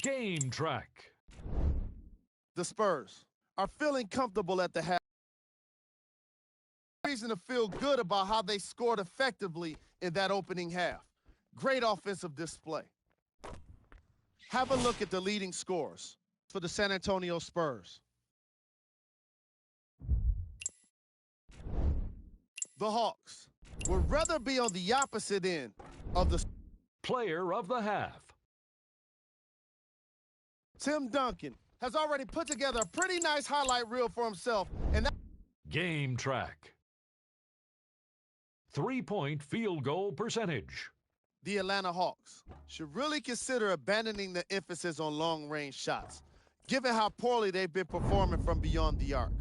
Game track. The Spurs are feeling comfortable at the half. Reason to feel good about how they scored effectively in that opening half. Great offensive display. Have a look at the leading scores for the San Antonio Spurs. The Hawks would rather be on the opposite end of the Player of the half. Tim Duncan has already put together a pretty nice highlight reel for himself. And that Game track. 3-point field goal percentage. the Atlanta Hawks should really consider abandoning the emphasis on long-range shots, given how poorly they've been performing from beyond the arc.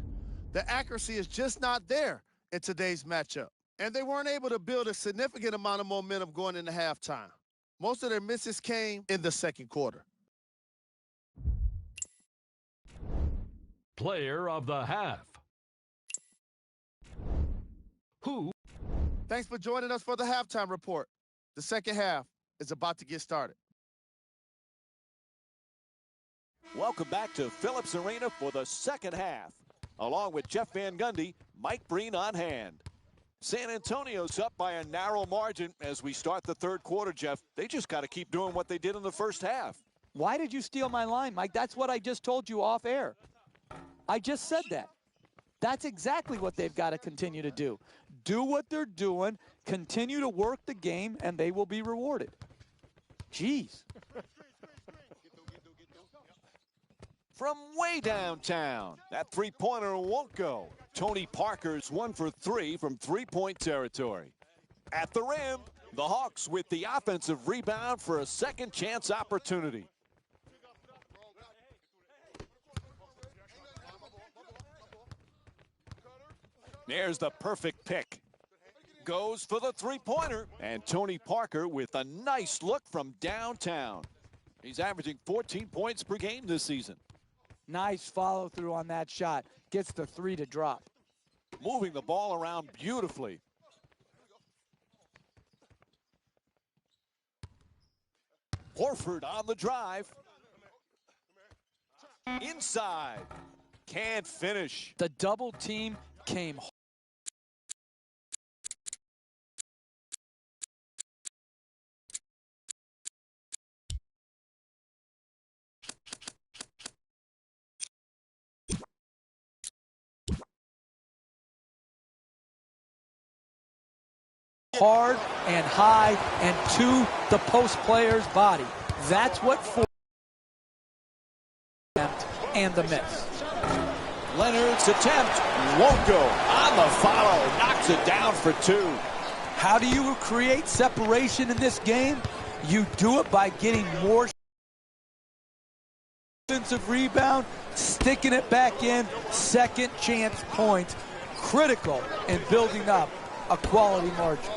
The accuracy is just not there in today's matchup, and they weren't able to build a significant amount of momentum going into halftime. Most of their misses came in the second quarter. Player of the half. Who? Thanks for joining us for the halftime report. The second half is about to get started. Welcome back to Phillips Arena for the second half. Along with Jeff Van Gundy, Mike Breen on hand. San Antonio's up by a narrow margin as we start the third quarter, Jeff. They just got to keep doing what they did in the first half. Why did you steal my line, Mike? That's what I just told you off air. I just said that. That's exactly what they've got to continue to do. Do what they're doing, continue to work the game, and they will be rewarded. Jeez. From way downtown, that three-pointer won't go. Tony Parker's 1 for 3 from three-point territory. At the rim, the Hawks with the offensive rebound for a second chance opportunity. There's the perfect pick. Goes for the three-pointer. And Tony Parker with a nice look from downtown. He's averaging 14 points per game this season. Nice follow-through on that shot. Gets the three to drop. Moving the ball around beautifully. Horford on the drive. Inside. Can't finish. The double team came hard and high and to the post player's body. That's what forced and the miss. Leonard's attempt won't go. On the follow, knocks it down for two. How do you create separation in this game? You do it by getting more offensive rebound, sticking it back in, second chance points. Critical in building up a quality margin.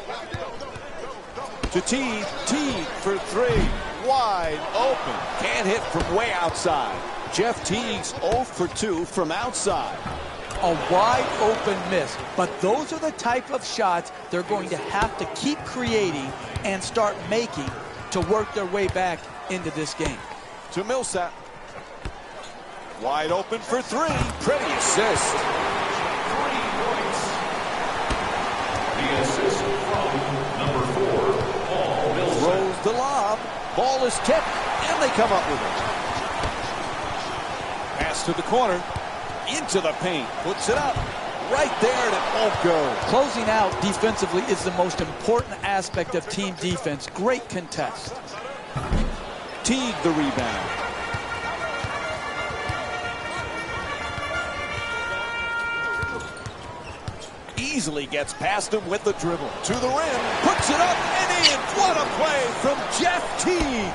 To Teague. Teague for three. Wide open. Can't hit from way outside. Jeff Teague's 0 for 2 from outside. A wide open miss. But those are the type of shots they're going to have to keep creating and start making to work their way back into this game. To Millsap. Wide open for three. Pretty assist. 3 points. The assist from number 4, Paul Millsap. Throws the lob. Ball is tipped, and they come up with it. Pass to the corner. Into the paint. Puts it up. Right there, and it won't go. Closing out defensively is the most important aspect of team defense. Great contest. Teague the rebound. Easily gets past him with the dribble. To the rim. Puts it up and in. What a play from Jeff Teague.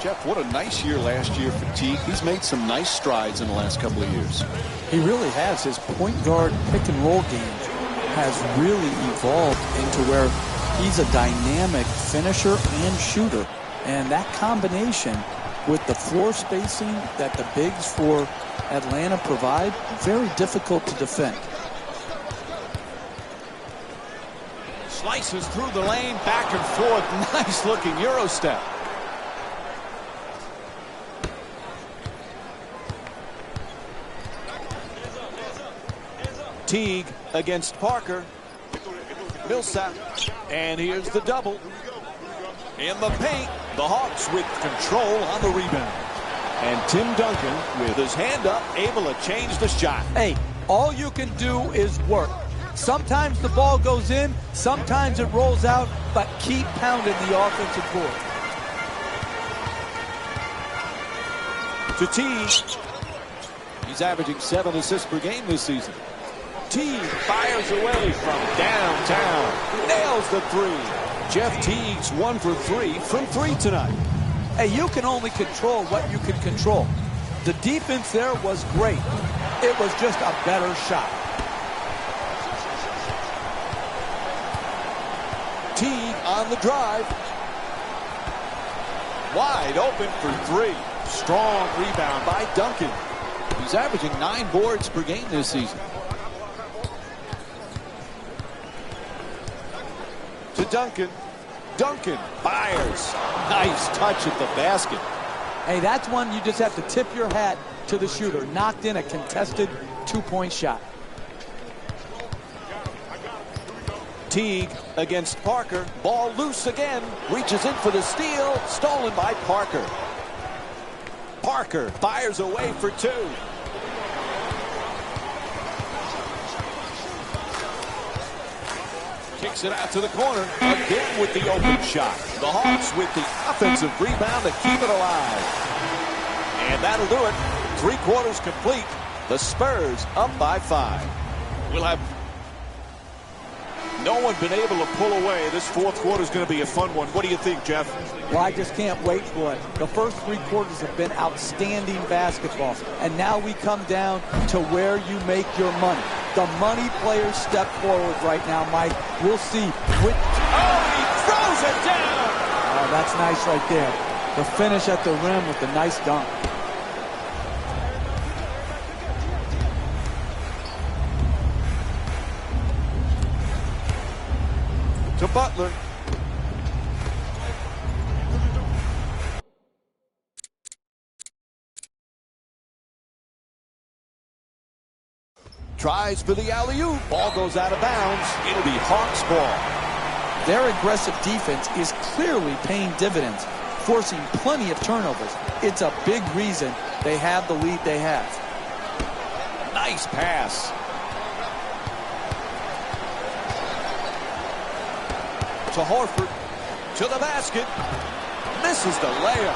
Jeff, what a nice year last year for Teague. He's made some nice strides in the last couple of years. He really has. His point guard pick and roll game has really evolved into where he's a dynamic finisher and shooter. And that combination with the floor spacing that the bigs for Atlanta provide, very difficult to defend. Slices through the lane, back and forth. Nice looking Euro step. Teague against Parker. Millsap. And here's the double. In the paint, the Hawks with control on the rebound. And Tim Duncan with his hand up, able to change the shot. Hey, all you can do is work. Sometimes the ball goes in, sometimes it rolls out, but keep pounding the offensive board. To Teague. He's averaging 7 assists per game this season. Teague fires away from downtown. Nails the three. Jeff Teague's 1 for 3 from 3 tonight. Hey, you can only control what you can control. The defense there was great. It was just a better shot. Teague on the drive. Wide open for 3. Strong rebound by Duncan. He's averaging 9 boards per game this season. To Duncan. Duncan fires. Nice touch at the basket. Hey, that's one you just have to tip your hat to the shooter. Knocked in a contested two-point shot. Teague against Parker. Ball loose again. Reaches in for the steal. Stolen by Parker. Parker fires away for 2. Kicks it out to the corner. Again with the open shot. The Hawks with the offensive rebound to keep it alive. And that'll do it. 3 quarters complete. The Spurs up by 5. We'll have no one been able to pull away. This 4th quarter is going to be a fun one. What do you think, Jeff? Well, I just can't wait for it. The first 3 quarters have been outstanding basketball. And now we come down to where you make your money. The money players step forward right now, Mike. We'll see which... Oh, he throws it down! Oh, that's nice right there. The finish at the rim with the nice dunk. To Butler. Tries for the alley-oop. Ball goes out of bounds. It'll be Hawks ball. Their aggressive defense is clearly paying dividends, forcing plenty of turnovers. It's a big reason they have the lead they have. Nice pass. To Horford. To the basket. Misses the layup.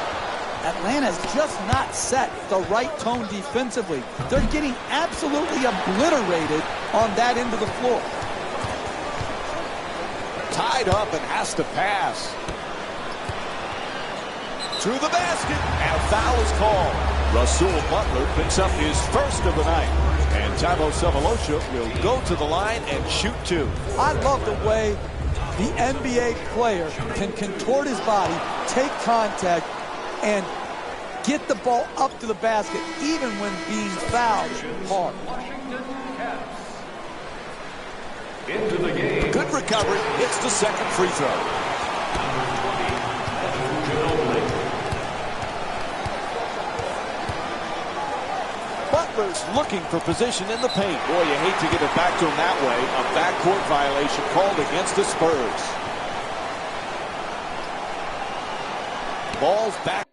Atlanta's just not set the right tone defensively. They're getting absolutely obliterated on that end of the floor. Tied up and has to pass. To the basket. And a foul is called. Rasul Butler picks up his first of the night. And Thabo Sefolosha will go to the line and shoot 2. I love the way the NBA player can contort his body, take contact, and get the ball up to the basket even when being fouled hard. Into the game. Good recovery. Hits the second free throw. Butler's looking for position in the paint. Boy, you hate to get it back to him that way. A backcourt violation called against the Spurs. Ball's back.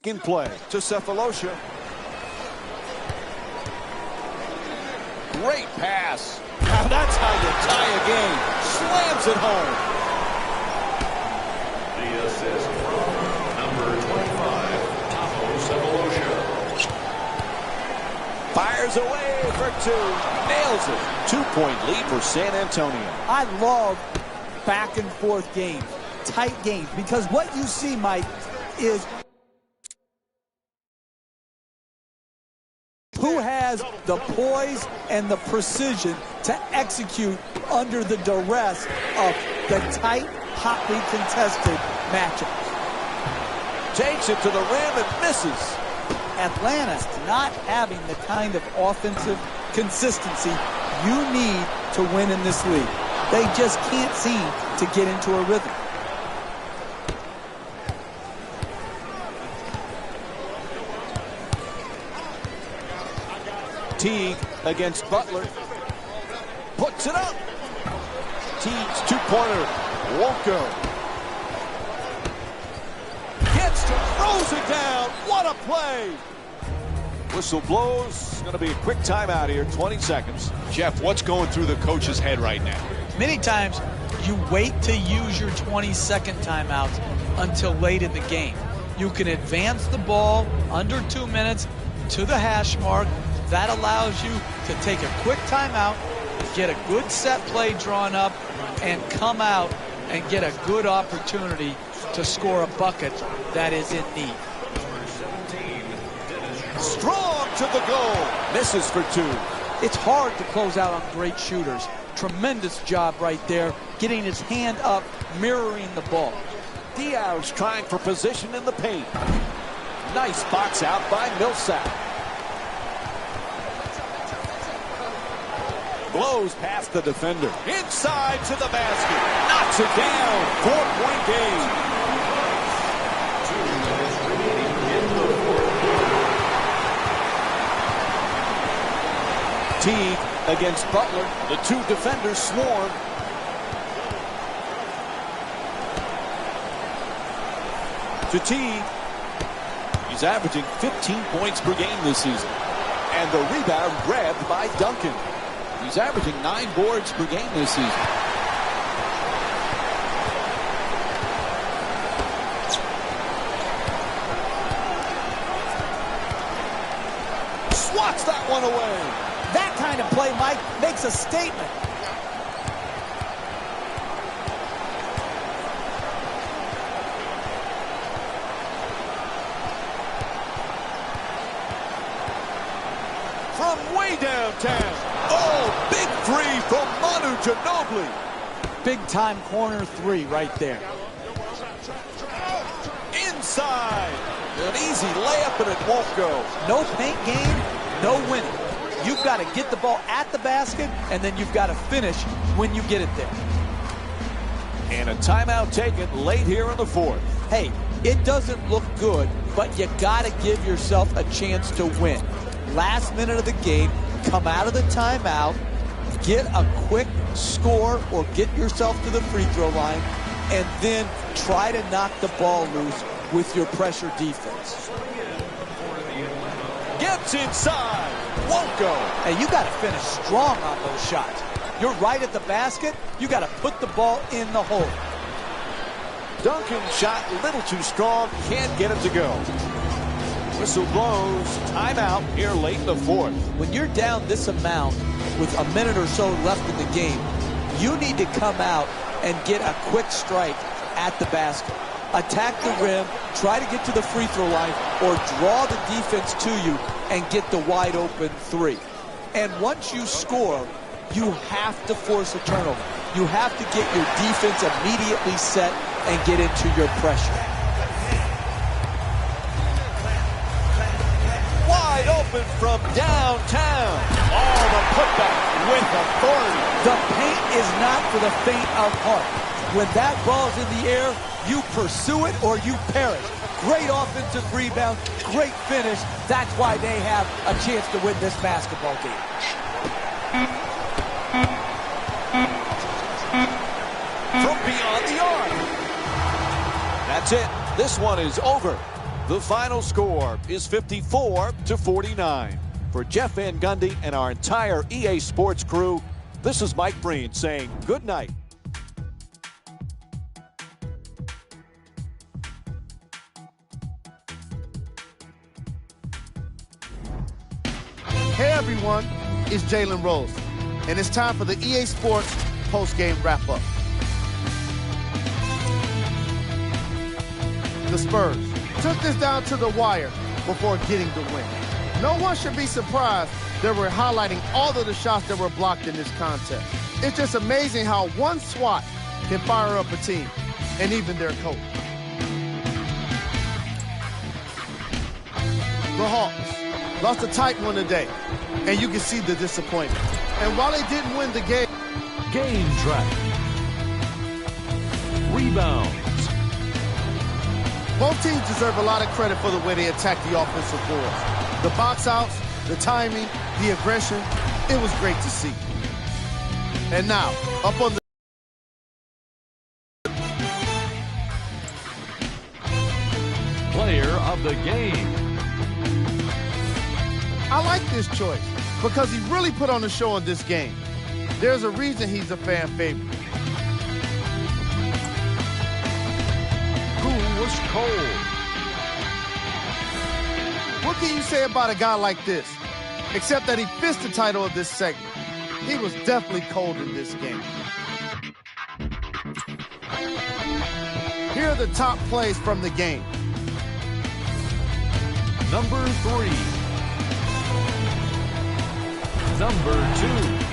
In play to Cephalosha. Great pass. Now that's how you tie a game. Slams it home. The assist from number 25, Taho Cephalosha. Fires away for two. Nails it. 2-point lead for San Antonio. I love back and forth games, tight games, because what you see, Mike, is who has the poise and the precision to execute under the duress of the tight, hotly contested matchups. Takes it to the rim and misses. Atlanta's not having the kind of offensive consistency you need to win in this league. They just can't seem to get into a rhythm. Teague against Butler. Puts it up. Teague's two-pointer won't go. Gets to, throws it down. What a play. Whistle blows. Going to be a quick timeout here, 20 seconds. Jeff, what's going through the coach's head right now? Many times you wait to use your 20-second timeouts until late in the game. You can advance the ball under 2 minutes to the hash mark. That allows you to take a quick timeout, get a good set play drawn up, and come out and get a good opportunity to score a bucket that is in need. Strong to the goal. Misses for two. It's hard to close out on great shooters. Tremendous job right there, getting his hand up, mirroring the ball. Diaz trying for position in the paint. Nice box out by Millsap. Blows past the defender. Inside to the basket. Knocks it down. 4-point game. 2 minutes remaining in the fourth quarter. Teague against Butler. The two defenders swarm. To Teague. He's averaging 15 points per game this season. And the rebound grabbed by Duncan. He's averaging 9 boards per game this season. Swats that one away. That kind of play, Mike, makes a statement. From way downtown. Oh, big three from Manu Ginobili. Big-time corner three right there. Inside. An easy layup, and it won't go. No paint game, no winning. You've got to get the ball at the basket, and then you've got to finish when you get it there. And a timeout taken late here in the fourth. Hey, it doesn't look good, but you got to give yourself a chance to win. Last minute of the game, come out of the timeout, get a quick score or get yourself to the free throw line, and then try to knock the ball loose with your pressure defense. Gets inside. Won't go. Hey, you got to finish strong on those shots. You're right at the basket. You got to put the ball in the hole. Duncan shot a little too strong. Can't get it to go. Whistle blows. Timeout here late in the fourth. When you're down this amount with a minute or so left in the game, you need to come out and get a quick strike at the basket. Attack the rim, try to get to the free throw line, or draw the defense to you and get the wide open three. And once you score, you have to force a turnover. You have to get your defense immediately set and get into your pressure. Wide open from downtown. Oh, the putback with authority. The paint is not for the faint of heart. When that ball's in the air, you pursue it or you perish. Great offensive rebound, great finish. That's why they have a chance to win this basketball game. From beyond the arc. That's it. This one is over. The final score is 54-49. For Jeff Van Gundy and our entire EA Sports crew, this is Mike Breen saying good night. Hey everyone, it's Jalen Rose, and it's time for the EA Sports post-game wrap-up. The Spurs took this down to the wire before getting the win. No one should be surprised that we're highlighting all of the shots that were blocked in this contest. It's just amazing how one swat can fire up a team, and even their coach. The Hawks lost a tight one today, and you can see the disappointment. And while they didn't win the game, Game track. Rebounds. both teams deserve a lot of credit for the way they attacked the offensive boards. The box outs, the timing, the aggression, it was great to see. And now, up on the Player of the game. I like this choice because he really put on the show in this game. There's a reason he's a fan favorite. Who was cold? What can you say about a guy like this? Except that he fits the title of this segment. He was definitely cold in this game. Here are the top plays from the game. Number 3. Number 2.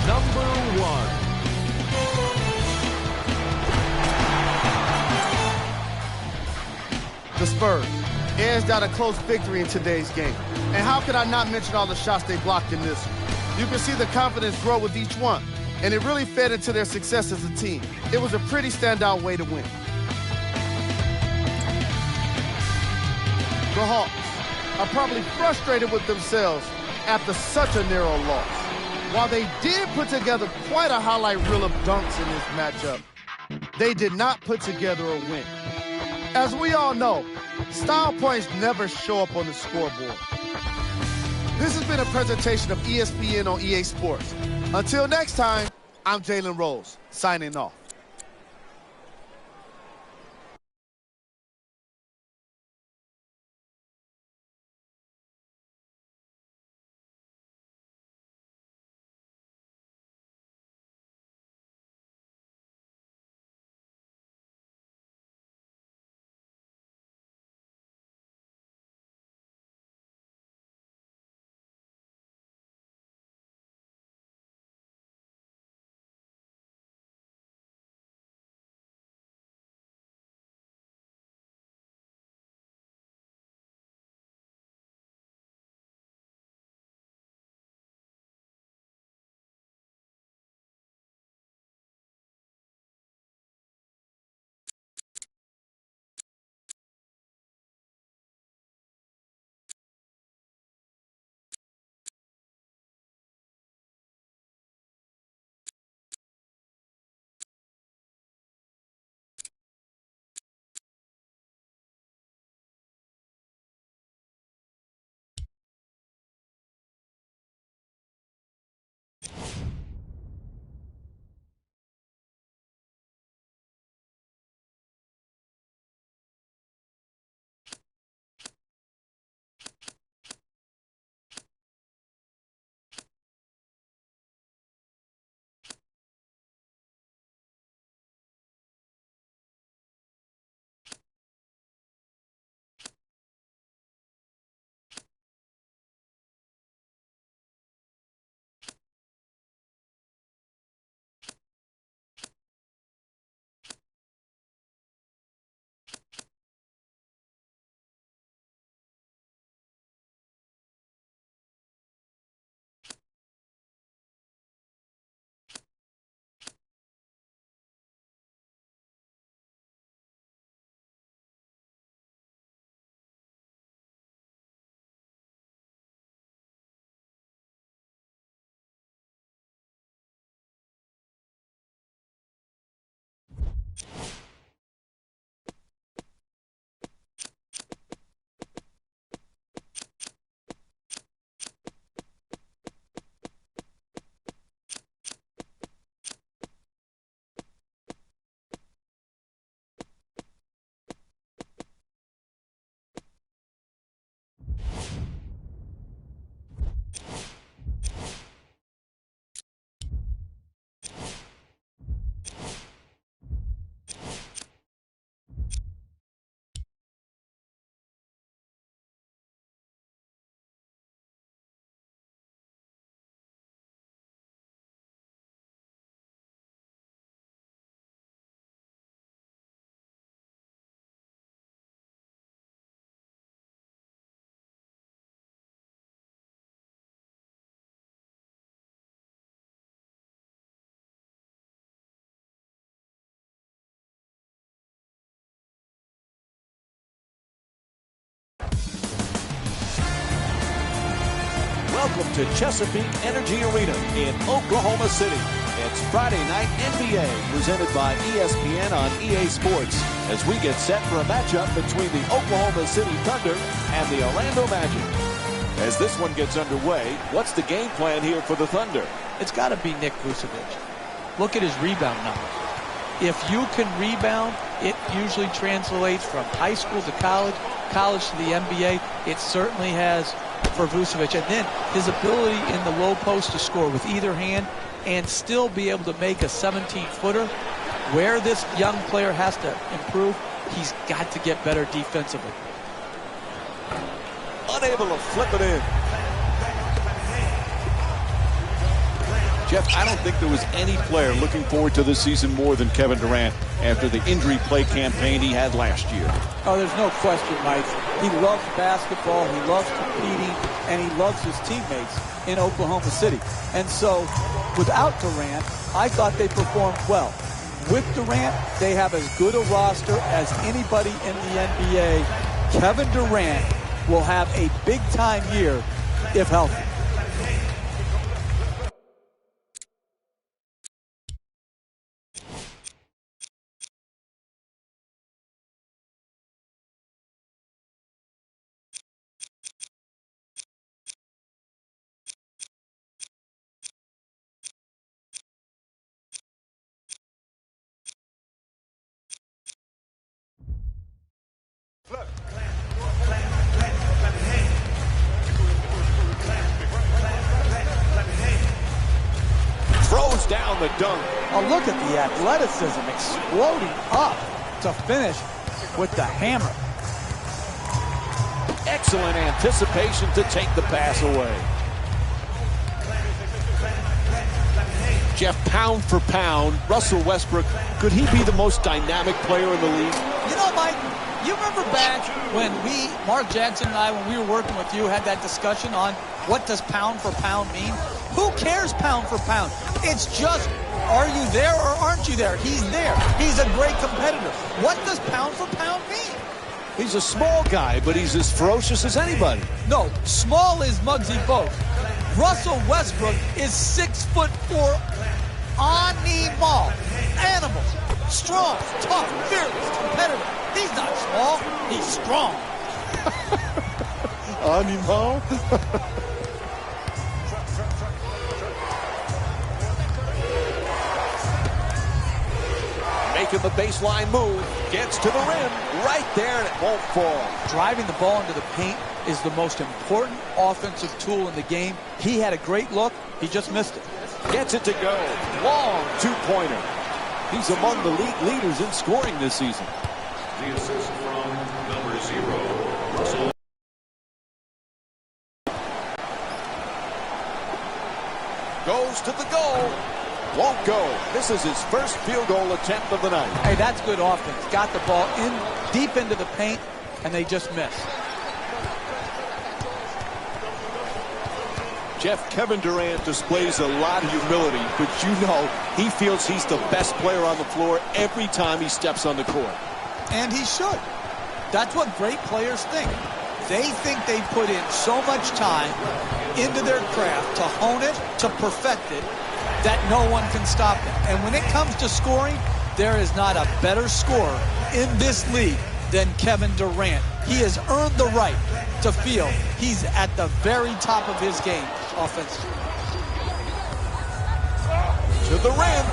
Number 1. The Spurs edged out a close victory in today's game. And how could I not mention all the shots they blocked in this one? You can see the confidence grow with each one, and it really fed into their success as a team. It was a pretty standout way to win. The Hawks are probably frustrated with themselves after such a narrow loss. While they did put together quite a highlight reel of dunks in this matchup, they did not put together a win. As we all know, style points never show up on the scoreboard. This has been a presentation of ESPN on EA Sports. Until next time, I'm Jalen Rose, signing off. welcome to Chesapeake Energy Arena in Oklahoma City. It's Friday Night NBA, presented by ESPN on EA Sports, as we get set for a matchup between the Oklahoma City Thunder and the Orlando Magic. As this one gets underway, what's the game plan here for the Thunder? It's got to be Nick Vucevic. Look at his rebound numbers. If you can rebound, it usually translates from high school to college to the NBA. It certainly has for Vucevic. And then his ability in the low post to score with either hand and still be able to make a 17-footer. Where this young player has to improve, he's got to get better defensively. Unable to flip it in. Jeff, I don't think there was any player looking forward to this season more than Kevin Durant after the injury play campaign he had last year. Oh, there's no question, Mike. He loves basketball, he loves competing, and he loves his teammates in Oklahoma City. And so, without Durant, I thought they performed well. With Durant, they have as good a roster as anybody in the NBA. Kevin Durant will have a big-time year if healthy. Throws down the dunk. Oh, look at the athleticism exploding up to finish with the hammer. Excellent anticipation to take the pass away. Jeff, pound for pound, Russell Westbrook, could he be the most dynamic player in the league? You know, Mike, you remember back when Mark Jackson and I, when we were working with you, had that discussion on what does pound for pound mean? Who cares pound for pound? It's just, are you there or aren't you there? He's there. He's a great competitor. What does pound for pound mean? He's a small guy, but he's as ferocious as anybody. No, small is Muggsy Bogues. Russell Westbrook is 6'4", animal. Animal. Strong, tough, fearless, competitive. He's not small, he's strong. Animal? Making the baseline move, gets to the rim, right there, and it won't fall. Driving the ball into the paint is the most important offensive tool in the game. He had a great look, he just missed it. Gets it to go. Long two-pointer. He's among the league leaders in scoring this season. The assist from number 0, Russell. Goes to the goal. Won't go. This is his first field goal attempt of the night. Hey, that's good offense. Got the ball in deep into the paint, and they just missed. Jeff, Kevin Durant displays a lot of humility, but you know he feels he's the best player on the floor every time he steps on the court. And he should. That's what great players think. They think they put in so much time into their craft to hone it, to perfect it, that no one can stop them. And when it comes to scoring, there is not a better scorer in this league than Kevin Durant. He has earned the right to feel he's at the very top of his game offensively. To the rim.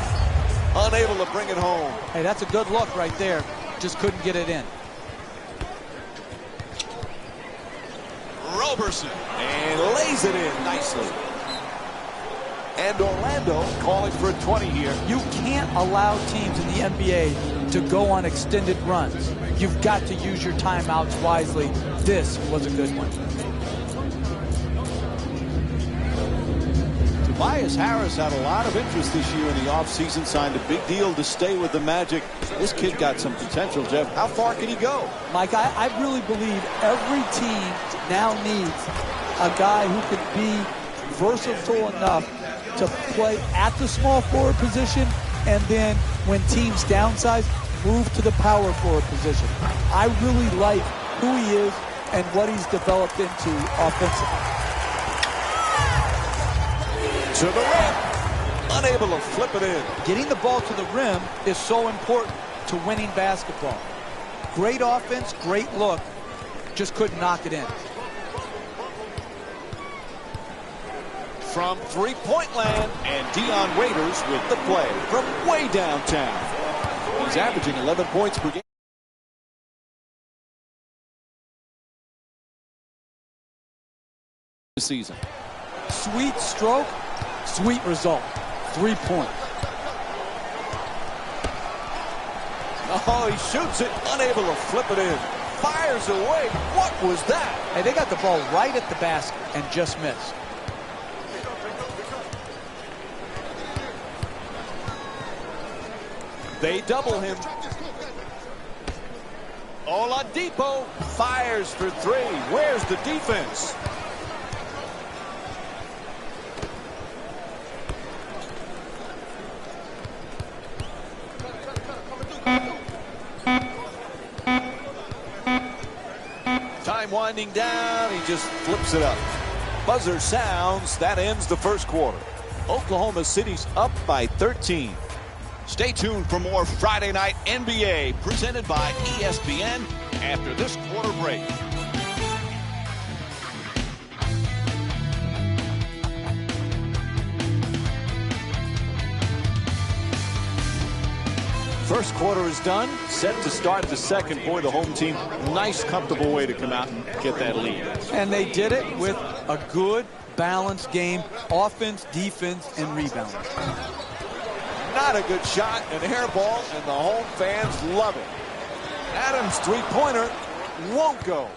Unable to bring it home. Hey, that's a good look right there. Just couldn't get it in. Roberson. And lays it in nicely. And Orlando calling for a 20 here. You can't allow teams in the NBA to go on extended runs. You've got to use your timeouts wisely. This was a good one. Tobias Harris had a lot of interest this year in the offseason, signed a big deal to stay with the Magic. This kid got some potential, Jeff. How far can he go? Mike, I really believe every team now needs a guy who can be versatile enough to play at the small forward position, and then when teams downsize, move to the power forward position. I really like who he is and what he's developed into offensively. To the rim. Unable to flip it in. Getting the ball to the rim is so important to winning basketball. Great offense, great look. Just couldn't knock it in. From three-point land, and Dion Waiters with the play from way downtown. He's averaging 11 points per game. Season. Sweet stroke, sweet result. 3-point. Oh, he shoots it, unable to flip it in. Fires away. What was that? Hey, they got the ball right at the basket and just missed. They double him. Oladipo fires for three. Where's the defense? Time winding down. He just flips it up. Buzzer sounds. That ends the first quarter. Oklahoma City's up by 13. Stay tuned for more Friday Night NBA presented by ESPN after this quarter break. First quarter is done. Set to start the second. Boy, the home team, nice, comfortable way to come out and get that lead. And they did it with a good, balanced game. Offense, defense, and rebounding. Not a good shot, an air ball, and the home fans love it. Adams' three-pointer won't go.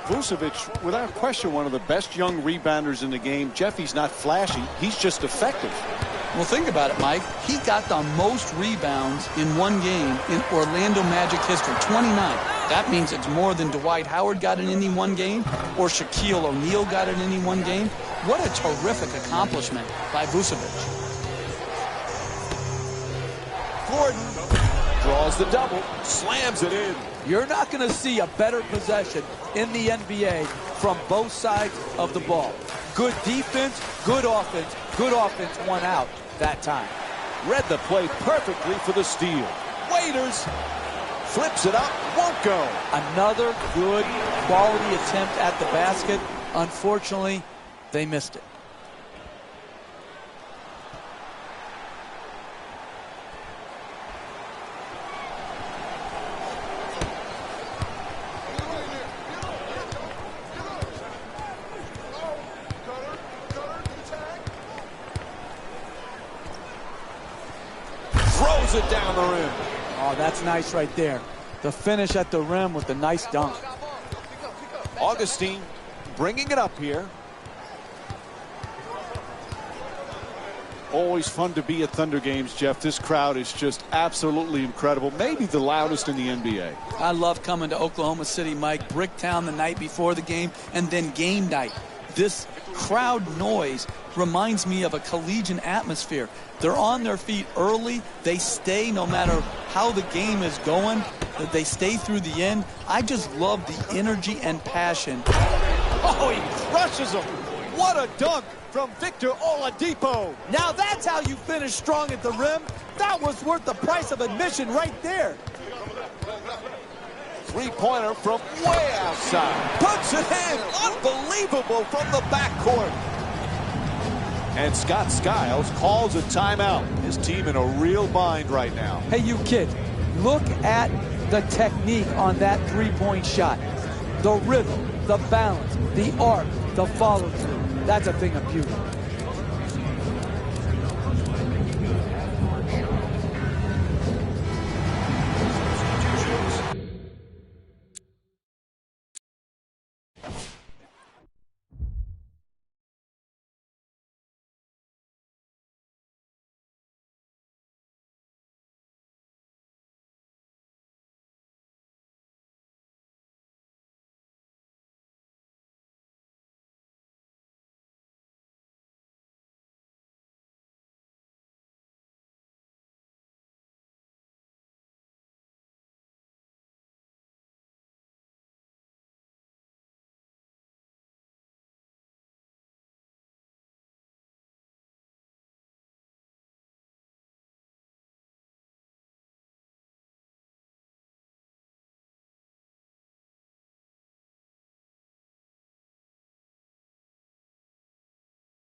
Vucevic, without question, one of the best young rebounders in the game. Jeff, he's not flashy. He's just effective. Well, think about it, Mike. He got the most rebounds in one game in Orlando Magic history, 29. That means it's more than Dwight Howard got in any one game or Shaquille O'Neal got in any one game. What a terrific accomplishment by Vucevic. Gordon draws the double, slams it in. You're not going to see a better possession in the NBA from both sides of the ball. Good defense, good offense won out that time. Read the play perfectly for the steal. Waiters flips it up, won't go. Another good quality attempt at the basket. Unfortunately, they missed it. Throws it down the rim. Oh, that's nice right there. The finish at the rim with the nice dunk. Augustine bringing it up here. Always fun to be at Thunder games, Jeff. This crowd is just absolutely incredible. Maybe the loudest in the NBA. I love coming to Oklahoma City, Mike. Bricktown the night before the game, and then game night. This crowd noise reminds me of a collegiate atmosphere. They're on their feet early. They stay no matter how the game is going. They stay through the end. I just love the energy and passion. Oh, he crushes him. What a dunk from Victor Oladipo. Now that's how you finish strong at the rim. That was worth the price of admission right there. Three-pointer from way outside. Puts it in. Unbelievable from the backcourt. And Scott Skiles calls a timeout. His team in a real bind right now. Hey, you kids, look at the technique on that three-point shot. The rhythm, the balance, the arc, the follow-through. That's a thing of beauty.